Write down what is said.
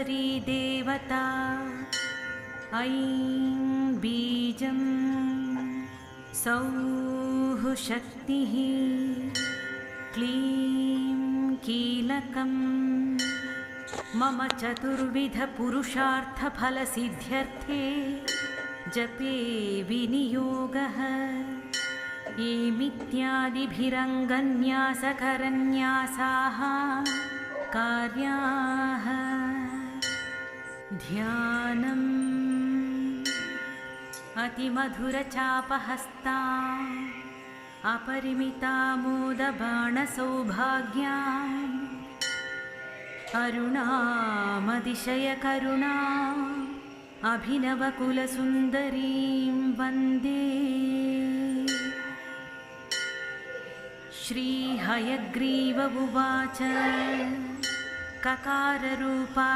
देवता ऐं बीजं सौः शक्तिः क्लीं कीलकम् मम चतुर्विधपुरुषार्थफलसिद्ध्यर्थे जपे विनियोगः एमित्यादिभिरङ्गन्यासकरन्यासाः कार्याः ध्यानम् अतिमधुरचापहस्ता अपरिमितामोदबाणसौभाग्या अरुणामतिशयकरुणा अभिनवकुलसुन्दरीं वन्दे। श्रीहयग्रीव उवाच ककाररूपा